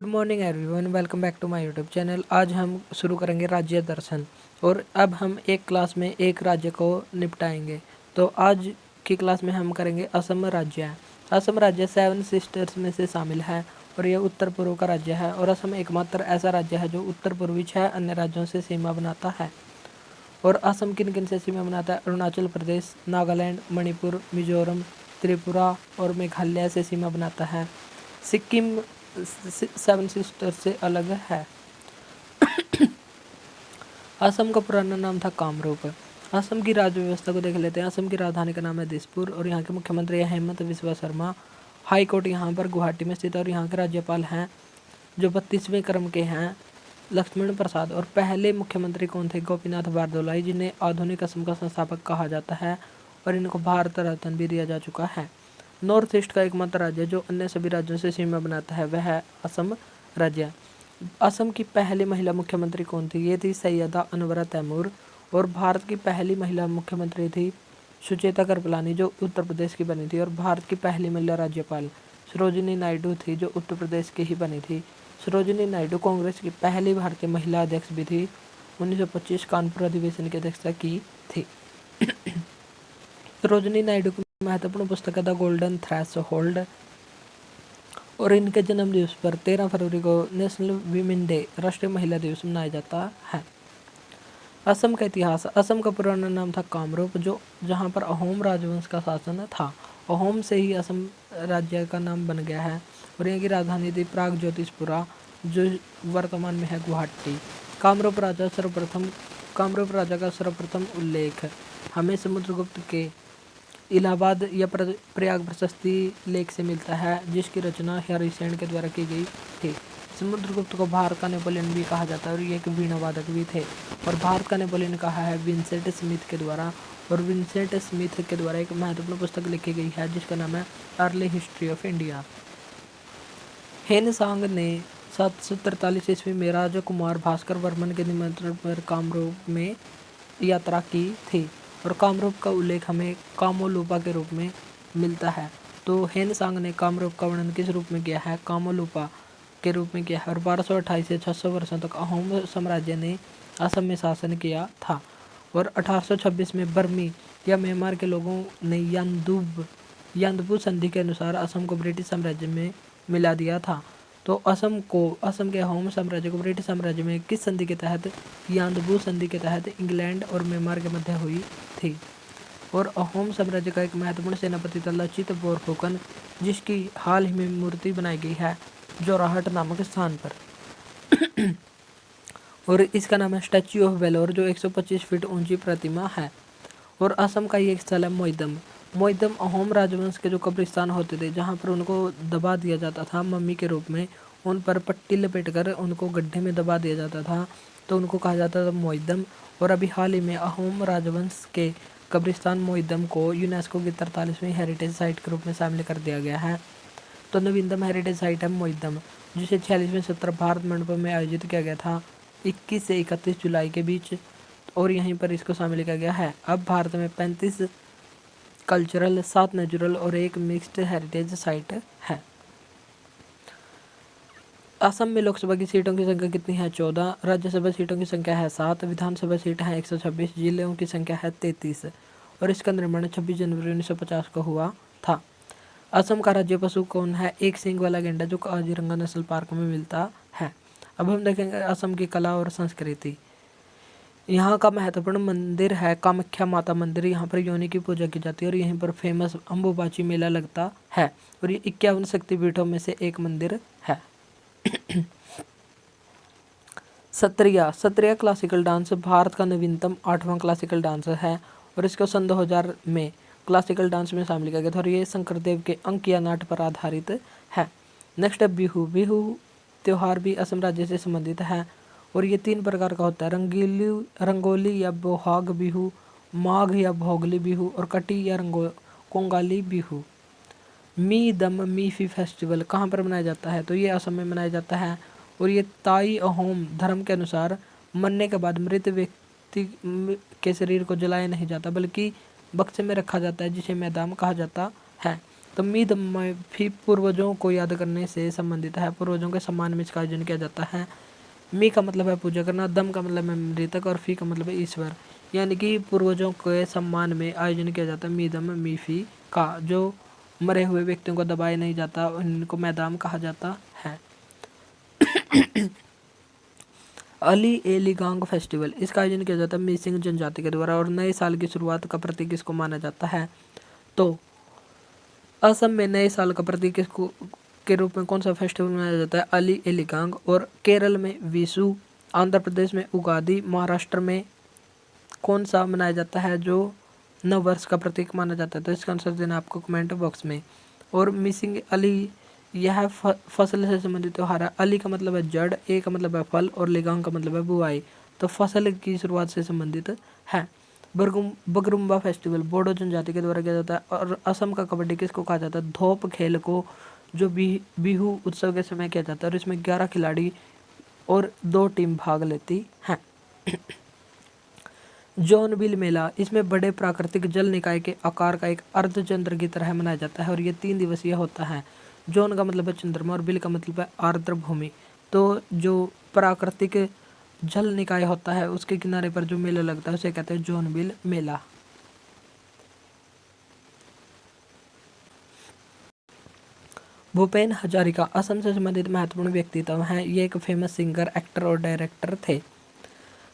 Good morning everyone, welcome back to my YouTube channel. आज हम शुरू करेंगे राज्य दर्शन और अब हम एक क्लास में एक राज्य को निपटाएंगे। तो आज की क्लास में हम करेंगे असम राज्य। असम राज्य 7 सिस्टर्स में से शामिल है और यह उत्तर पूर्व का राज्य है और असम एकमात्र ऐसा राज्य है जो उत्तर पूर्वी 6 अन्य राज्यों से सीमा बनाता है। और असम किन किन से सीमा बनाता है? अरुणाचल प्रदेश, नागालैंड, मणिपुर, मिजोरम, त्रिपुरा और मेघालय से सीमा बनाता है। सिक्किम 7 सिस्टर से अलग है। असम का पुराना नाम था कामरूप। असम की राज्य व्यवस्था को देख लेते हैं। असम की राजधानी का नाम है दिसपुर और यहाँ के मुख्यमंत्री है हेमंत बिस्वा शर्मा। हाई कोर्ट यहाँ पर गुवाहाटी में स्थित है और यहाँ के राज्यपाल हैं जो 32वें क्रम के हैं, लक्ष्मण प्रसाद। और पहले मुख्यमंत्री कौन थे? गोपीनाथ बारदोलाई, जिन्हें आधुनिक असम का संस्थापक कहा जाता है और इनको भारत रत्न भी दिया जा चुका है। नॉर्थ ईस्ट का एकमात्र राज्य जो अन्य सभी राज्यों से सीमा बनाता है वह है असम राज्य। असम की पहली महिला मुख्यमंत्री कौन थी? ये थी सैयदा अनवरा तैमूर। और भारत की पहली महिला मुख्यमंत्री थी सुचेता कृपलानी जो उत्तर प्रदेश की बनी थी। और भारत की पहली महिला राज्यपाल सरोजिनी नायडू थी जो उत्तर प्रदेश की ही बनी थी। सरोजिनी नायडू कांग्रेस की पहली भारतीय महिला अध्यक्ष भी थी। 1925 कानपुर अधिवेशन की अध्यक्षता की थी। सरोजिनी नायडू की महत्वपूर्ण पुस्तक है द गोल्डन थ्रेशोल्ड और इनके जन्म दिवस पर 13 फरवरी को नेशनल वीमेन डे, राष्ट्रीय महिला दिवस मनाया जाता है। असम का इतिहास। असम का पुराना नाम था कामरूप जो जहाँ पर अहोम राजवंश का शासन था। अहोम से ही असम राज्य का नाम बन गया है और यहाँ की राजधानी थी प्राग ज्योतिषपुरा जो वर्तमान में है गुवाहाटी। कामरूप राजा का सर्वप्रथम उल्लेख हमें समुद्रगुप्त के इलाहाबाद या प्रयाग प्रशस्ति लेख से मिलता है जिसकी रचना हरिसेन के द्वारा की गई थी। समुद्रगुप्त को भारत का नेपोलियन भी कहा जाता है और ये एक वीणा वादक भी थे। और भारत का नेपोलियन कहा है विंसेंट स्मिथ के द्वारा। और विंसेंट स्मिथ के द्वारा एक महत्वपूर्ण पुस्तक लिखी गई है जिसका नाम है early history of India. Hiuen Tsang ने 743 ईस्वी में राजकुमार भास्कर वर्मन के निमंत्रण पर कामरूप में यात्रा की थी और कामरूप का उल्लेख हमें कामोलूपा के रूप में मिलता है। तो हेनसांग ने कामरूप का वर्णन किस रूप में किया है? कामोलूपा के रूप में किया है। और 1228 से 600 वर्षों तक अहोम साम्राज्य ने असम में शासन किया था और 1826 में बर्मी या म्यांमार के लोगों ने यान्दबू संधि के अनुसार असम को ब्रिटिश साम्राज्य में मिला दिया था। तो असम के अहोम साम्राज्य को ब्रिटिश साम्राज्य में किस संधि के तहत? यान्दबू संधि के तहत इंग्लैंड और म्यांमार के मध्य हुई थी। और अहोम साम्राज्य का एक महत्वपूर्ण सेनापति था लचित बोरफुकन जिसकी हाल ही में मूर्ति बनाई गई है जोराहट नामक स्थान पर। और इसका नाम है स्टैच्यू ऑफ वेलोर जो 125 फीट ऊंची प्रतिमा है। और असम का ये एक स्थल है मोइदम अहोम राजवंश के जो कब्रिस्तान होते थे जहाँ पर उनको दबा दिया जाता था मम्मी के रूप में, उन पर पट्टी लपेटकर उनको गड्ढे में दबा दिया जाता था तो उनको कहा जाता था मोइदम। और अभी हाल ही में अहोम राजवंश के कब्रिस्तान मोइदम को यूनेस्को की 43वीं हेरिटेज साइट के रूप में शामिल कर दिया गया है। तो नवीनतम हेरिटेज साइट है मोइदम जिसे 46वें सत्र भारत मंडपम में आयोजित किया गया था 21 से 31 जुलाई के बीच और यहीं पर इसको शामिल किया गया है। अब भारत में 35 कल्चरल, 7 नेचुरल और 1 मिक्स्ड हेरिटेज साइट है। असम में लोकसभा की सीटों की संख्या कितनी है? 14। राज्यसभा सीटों की संख्या है 7। विधानसभा सीट है 126। जिलों की संख्या है 33 और इसका निर्माण 26 जनवरी 1950 को हुआ था। असम का राज्य पशु कौन है? एक सींग वाला गैंडा जो काजीरंगा नेशनल पार्क में मिलता है। अब हम देखेंगे असम की कला और संस्कृति। यहाँ का महत्वपूर्ण मंदिर है कामाख्या माता मंदिर। यहाँ पर योनि की पूजा की जाती है और यहीं पर फेमस अम्बुबाची मेला लगता है और ये 51 शक्तिपीठों में से एक मंदिर है। सत्रिया क्लासिकल डांस भारत का नवीनतम 8वां क्लासिकल डांस है और इसको सन 2000 में क्लासिकल डांस में शामिल किया गया था और ये शंकरदेव के अंक या नाट पर आधारित है। नेक्स्ट है बिहू त्यौहार भी असम राज्य से संबंधित है और ये 3 प्रकार का होता है रंगोली या बोहाग बिहू, माघ या भोगली बिहू और कटी या कोंगाली बिहू। मीफी फेस्टिवल कहाँ पर मनाया जाता है? तो ये असम में मनाया जाता है और ये ताई अहोम धर्म के अनुसार मरने के बाद मृत व्यक्ति के शरीर को जलाया नहीं जाता बल्कि बक्से में रखा जाता है जिसे मैदाम कहा जाता है। तो मीद में भी पूर्वजों को याद करने से संबंधित है। पूर्वजों के सम्मान में इसका आयोजन किया जाता है। मी का मतलब है पूजा करना, दम का मतलब है मृतक और फी का मतलब है ईश्वर। यानी कि पूर्वजों के सम्मान में आयोजन किया जाता है मीदम मी फी का। जो मरे हुए व्यक्तियों को दबाया नहीं जाता, इनको मैदाम कहा जाता है। अली ए लिगांग फेस्टिवल, इसका आयोजन किया जाता है मिसिंग जनजाति के द्वारा और नए साल की शुरुआत का प्रतीक इसको माना जाता है। तो असम में नए साल का प्रतीक इसको के रूप में कौन सा फेस्टिवल मनाया जाता है? अली ए लिगांग। और केरल में विशु, आंध्र प्रदेश में उगादी, महाराष्ट्र में कौन सा मनाया जाता है जो नव वर्ष का प्रतीक माना जाता है? तो इसका आंसर देना आपको कमेंट बॉक्स में। और मिसिंग अली, यह फसल से संबंधित त्योहार है। अली का मतलब है जड़, ए का मतलब है फल और लिगांग का मतलब है बुआई। तो फसल की शुरुआत से संबंधित है। बगरुम्बा फेस्टिवल बोडो जनजाति के द्वारा किया जाता है। और असम का कबड्डी किसको कहा जाता है? धोप खेल को, जो बिहू उत्सव के समय किया जाता है और इसमें 11 खिलाड़ी और 2 टीम भाग लेती हैं। जौनबिल मेला, इसमें बड़े प्राकृतिक जल निकाय के आकार का एक अर्धचंद्र की तरह मनाया जाता है और ये 3 दिवसीय होता है। जौन का मतलब है चंद्रमा और बिल का मतलब है आर्द्र भूमि। तो जो प्राकृतिक जल निकाय होता है उसके किनारे पर जो मेला लगता है उसे कहते हैं जौनबिल मेला। भूपेन हजारिका असम से संबंधित महत्वपूर्ण व्यक्तित्व हैं। ये एक फेमस सिंगर, एक्टर और डायरेक्टर थे।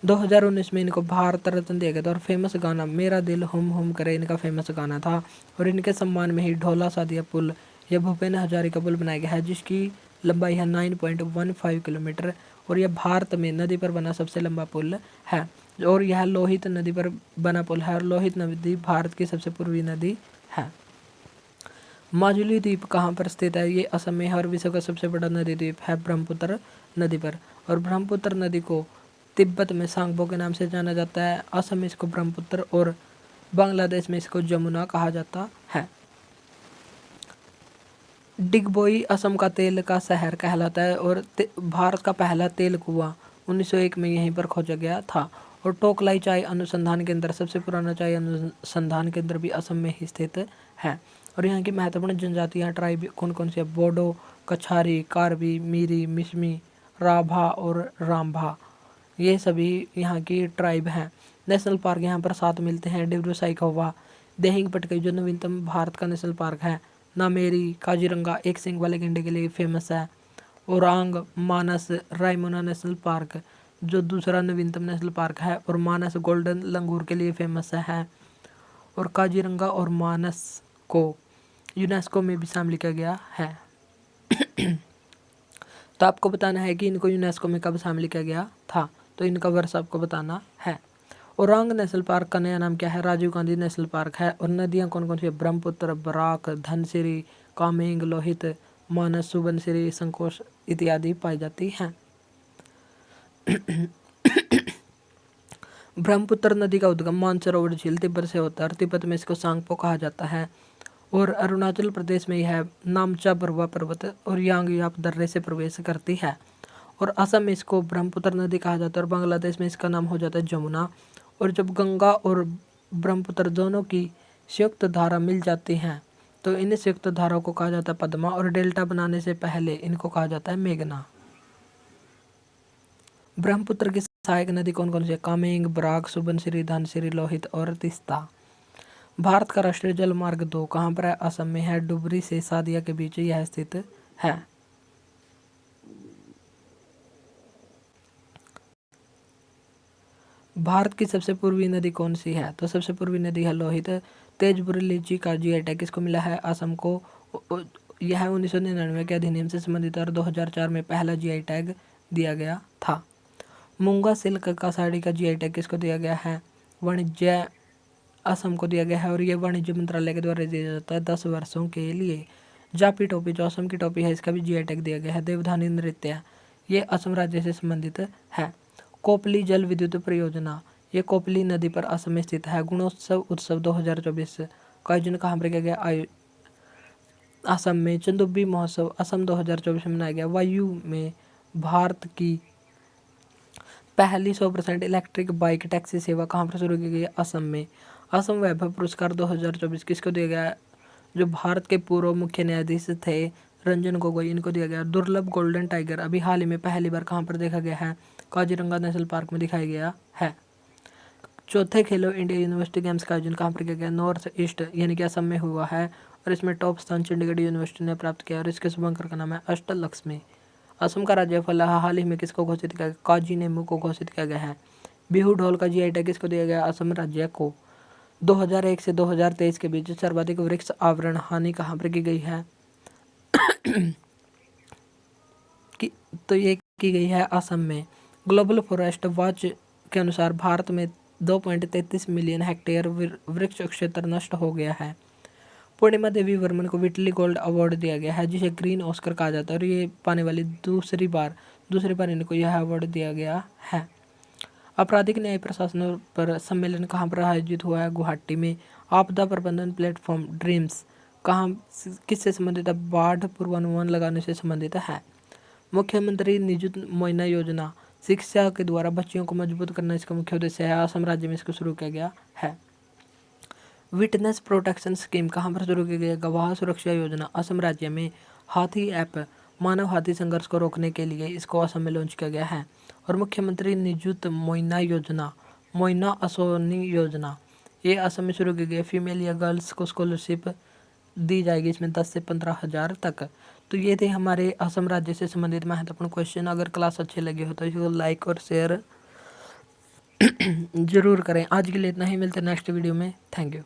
2019 में इनको भारत रत्न दिया गया था। और फेमस गाना मेरा दिल हुम हुम करे इनका फेमस गाना था। और इनके सम्मान में ही ढोला सादिया पुल, यह भूपेन हजारिका पुल बनाया गया है जिसकी लंबाई है 9.15 किलोमीटर। और यह भारत में नदी पर बना सबसे लंबा पुल है। और यह लोहित नदी पर बना पुल है और लोहित नदी भारत की सबसे पूर्वी नदी है। माजुली द्वीप कहाँ पर स्थित है? ये असम में है और विश्व का सबसे बड़ा नदी द्वीप है ब्रह्मपुत्र नदी पर। और ब्रह्मपुत्र नदी को तिब्बत में सांगपो के नाम से जाना जाता है, असम में इसको ब्रह्मपुत्र और बांग्लादेश में इसको जमुना कहा जाता है। डिगबोई असम का तेल का शहर कहलाता है और भारत का पहला तेल कुआं 1901 में यहीं पर खोजा गया था। और टोकलाई चाय अनुसंधान केंद्र, सबसे पुराना चाय अनुसंधान केंद्र भी असम में ही स्थित है। और यहाँ की महत्वपूर्ण जनजातियाँ ट्राइब कौन कौन सी है? बोडो, कछारी, कार्बी, मीरी, मिसमी, राभा और रामभा, ये सभी यहाँ की ट्राइब हैं। नेशनल पार्क यहाँ पर 7 मिलते हैं। डिब्रू साइखोवा, देहिंग पटकाई जो नवीनतम भारत का नेशनल पार्क है। नामेरी, काजीरंगा एक सींग वाले गैंडे के लिए फेमस है। ओरांग, मानस, रायमोना नेशनल पार्क जो दूसरा नवीनतम नेशनल पार्क है। और मानस गोल्डन लंगूर के लिए फेमस है। और काजीरंगा और मानस को यूनेस्को में भी शामिल किया गया है। तो आपको बताना है कि इनको यूनेस्को में कब शामिल किया गया था, तो इनका वर्ष आपको बताना है। ओरांग नेशनल पार्क का नया नाम क्या है? राजीव गांधी नेशनल पार्क है। और नदियाँ कौन कौन सी है? ब्रह्मपुत्र, बराक, धनसिरी, कामेंग, लोहित, मानस, सुबनसिरी, संकोश इत्यादि पाई जाती हैं। ब्रह्मपुत्र नदी का उद्गम मानसरोवर झील तिब्बत से होता है और तिब्बत में इसको सांगपो कहा जाता है। और अरुणाचल प्रदेश में यह नामचा बरुआ पर्वत और यांगयाप दर्रे से प्रवेश करती है। और असम में इसको ब्रह्मपुत्र नदी कहा जाता है और बांग्लादेश में इसका नाम हो जाता है जमुना। और जब गंगा और ब्रह्मपुत्र दोनों की संयुक्त धारा मिल जाती हैं तो इन संयुक्त धाराओं को कहा जाता है पद्मा। और डेल्टा बनाने से पहले इनको कहा जाता है मेघना। ब्रह्मपुत्र की सहायक नदी कौन कौन सी है? कामेंग, बराक, सुबनसिरी, धनसिरी, लोहित और तीस्ता। भारत का राष्ट्रीय जल मार्ग 2 कहाँ पर है? असम में है। डुबरी से सादिया के बीच यह स्थित है। भारत की सबसे पूर्वी नदी कौन सी है? तो सबसे पूर्वी नदी है लोहित। तेजपुर लीची का जीआई टैग किसको मिला है? असम को। यह 1999 के अधिनियम से संबंधित और 2004 में पहला जीआई टैग दिया गया था। मूंगा सिल्क का साड़ी का जीआई टैग किसको दिया गया है? वाणिज्य असम को दिया गया है और ये वाणिज्य मंत्रालय के द्वारा दिया जाता है 10 वर्षों के लिए। जापी टोपी जो असम की टोपी है इसका भी जीआई टैग दिया गया है। देवधानी नृत्य ये असम राज्य से संबंधित है। कोपली जल विद्युत परियोजना ये कोपली नदी पर असम में स्थित है। गुणोत्सव उत्सव 2024 का आयोजन कहाँ पर किया गया? असम में। चंदुब्बी महोत्सव असम 2024 में मनाया गया। वायु में भारत की पहली 100% इलेक्ट्रिक बाइक टैक्सी सेवा कहाँ पर शुरू की गई? असम में। असम वैभव पुरस्कार 2024 किसको दिया गया? जो भारत के पूर्व मुख्य न्यायाधीश थे रंजन गोगोई, इनको दिया गया। दुर्लभ गोल्डन टाइगर अभी हाल ही में पहली बार कहाँ पर देखा गया है? काजीरंगा नेशनल पार्क में दिखाया गया है। चौथे खेलो इंडिया यूनिवर्सिटी गेम्स का आयोजन कहाँ पर किया गया? नॉर्थ ईस्ट यानी कि असम में हुआ है और इसमें टॉप स्थान चंडीगढ़ यूनिवर्सिटी ने प्राप्त किया और इसके शुभंकर का नाम है अष्टलक्ष्मी। असम का राज्यपाल हाल ही में किसको घोषित किया गया? काजी नेमू को घोषित किया गया है। बिहू ढोल का जीआई टैग किसको दिया गया? असम राज्य को। 2001 से 2023 के बीच सर्वाधिक वृक्ष आवरण हानि कहाँ पर की गई है? तो ये की गई है असम में। ग्लोबल फॉरेस्ट वॉच के अनुसार भारत में 2.33 मिलियन हेक्टेयर वृक्ष क्षेत्र नष्ट हो गया है। पूर्णिमा देवी वर्मन को विटली गोल्ड अवार्ड दिया गया है, जिसे ग्रीन ऑस्कर कहा जाता है और ये पाने वाली दूसरी बार इनको यह अवार्ड दिया गया है। आपराधिक न्याय प्रशासन पर सम्मेलन कहाँ पर आयोजित हुआ है? गुवाहाटी में। आपदा प्रबंधन प्लेटफॉर्म ड्रीम्स कहाँ किससे संबंधित है? बाढ़ पूर्वानुमान लगाने से संबंधित है। मुख्यमंत्री निजुत मोइना योजना शिक्षा के द्वारा बच्चियों को मजबूत करना इसका मुख्य उद्देश्य है। असम राज्य में इसको शुरू किया गया है। विटनेस प्रोटेक्शन स्कीम कहाँ पर शुरू की गई है? गवाह सुरक्षा योजना असम राज्य में। हाथी ऐप मानव हाथी संघर्ष को रोकने के लिए इसको असम में लॉन्च किया गया है। और मुख्यमंत्री निजुत मोइना योजना, मोइना असोनी योजना, ये असम में शुरू की गई। फीमेल या गर्ल्स को स्कॉलरशिप दी जाएगी इसमें 10 से 15,000 तक। तो ये थे हमारे असम राज्य से संबंधित महत्वपूर्ण क्वेश्चन। अगर क्लास अच्छे लगे हो तो इसको लाइक और शेयर जरूर करें। आज के लिए इतना ही, मिलते हैं नेक्स्ट वीडियो में। Thank you.